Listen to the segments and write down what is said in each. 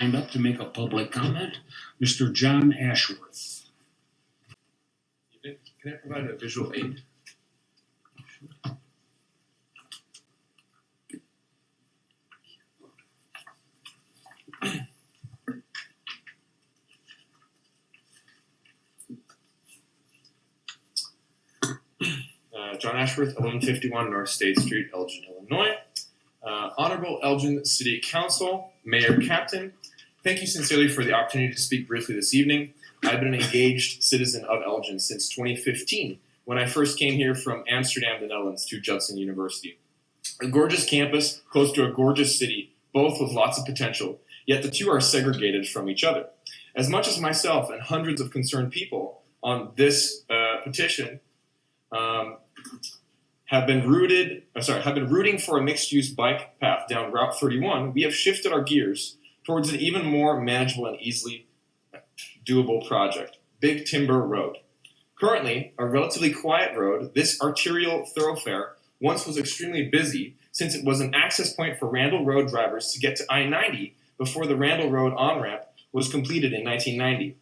Signed up to make a public comment, Mr. John Ashworth. Can I provide a visual aid? John Ashworth, 1151 North State Street, Elgin, Illinois. Honorable Elgin City Council, Mayor Captain, thank you sincerely for the opportunity to speak briefly this evening. I've been an engaged citizen of Elgin since 2015, when I first came here from Amsterdam, the Netherlands, to Judson University. A gorgeous campus close to a gorgeous city, both with lots of potential, yet the two are segregated from each other. As much as myself and hundreds of concerned people on this petition have been rooting for a mixed-use bike path down Route 31, we have shifted our gears towards an even more manageable and easily doable project, Big Timber Road. Currently, a relatively quiet road, this arterial thoroughfare once was extremely busy since it was an access point for Randall Road drivers to get to I-90 before the Randall Road on-ramp was completed in 1990.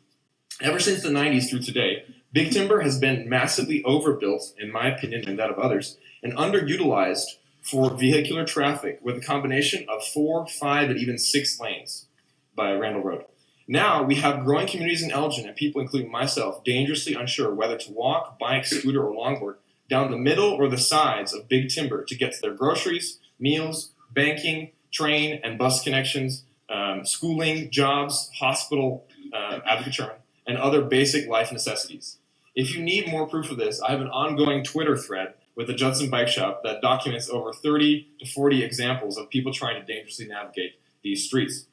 Ever since the 90s through today, Big Timber has been massively overbuilt, in my opinion and that of others, and underutilized for vehicular traffic with a combination of 4, 5, and even 6 lanes by Randall Road. Now we have growing communities in Elgin and people, including myself, dangerously unsure whether to walk, bike, scooter, or longboard down the middle or the sides of Big Timber to get to their groceries, meals, banking, train and bus connections, schooling, jobs, hospital, advocate Sherman, and other basic life necessities. If you need more proof of this, I have an ongoing Twitter thread with the Judson Bike Shop that documents over 30 to 40 examples of people trying to dangerously navigate these streets.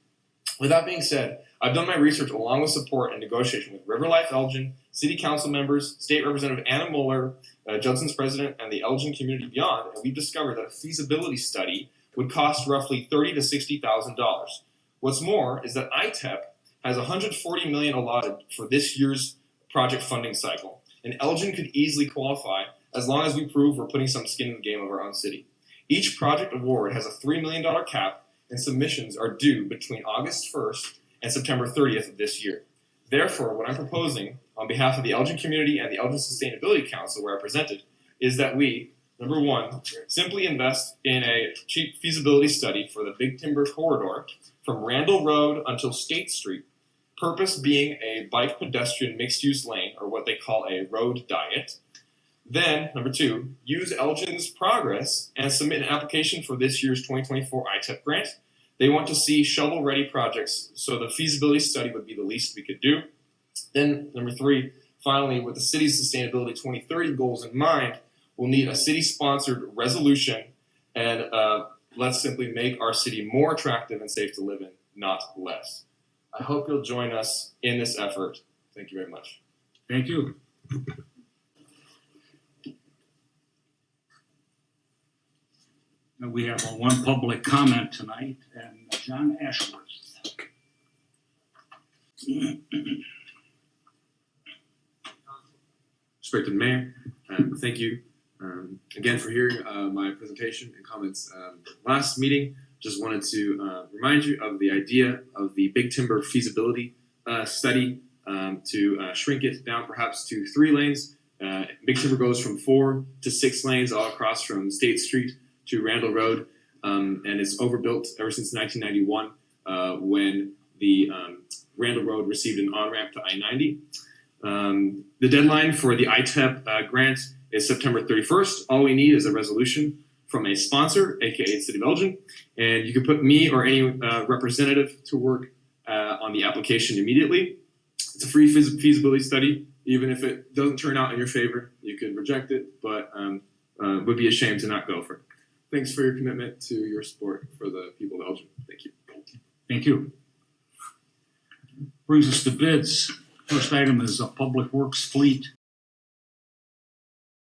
With that being said, I've done my research along with support and negotiation with River Life Elgin, City Council members, State Representative Anna Mueller, Judson's president, and the Elgin community beyond, and we've discovered that a feasibility study would cost roughly $30,000 to $60,000. What's more is that ITEP has $140 million allotted for this year's project funding cycle, and Elgin could easily qualify as long as we prove we're putting some skin in the game of our own city. Each project award has a $3 million cap, and submissions are due between August 1st and September 30th of this year. Therefore, what I'm proposing on behalf of the Elgin community and the Elgin Sustainability Council, where I presented, is that we, number one, simply invest in a cheap feasibility study for the Big Timber corridor from Randall Road until State Street, purpose being a bike pedestrian mixed-use lane, or what they call a road diet. Then, number two, use Elgin's progress and submit an application for this year's 2024 ITEP grant. They want to see shovel-ready projects, so the feasibility study would be the least we could do. Then, number three, finally, with the city's sustainability 2030 goals in mind, we'll need a city-sponsored resolution, and let's simply make our city more attractive and safe to live in, not less. I hope you'll join us in this effort. Thank you very much. Thank you. And we have one public comment tonight, and John Ashworth. Respected Mayor, thank you again for hearing my presentation and comments last meeting. Just wanted to remind you of the idea of the Big Timber feasibility study to shrink it down perhaps to 3 lanes. Big Timber goes from 4 to 6 lanes all across from State Street to Randall Road, and it's overbuilt ever since 1991 when the Randall Road received an on-ramp to I-90. The deadline for the ITEP grant is September 31st. All we need is a resolution from a sponsor, aka the City of Elgin, and you can put me or any representative to work on the application immediately. It's a free feasibility study. Even if it doesn't turn out in your favor, you could reject it, but it would be a shame to not go for it. Thanks for your commitment to your support for the people of Elgin. Thank you. Thank you. Brings us to bids. First item is a Public Works Fleet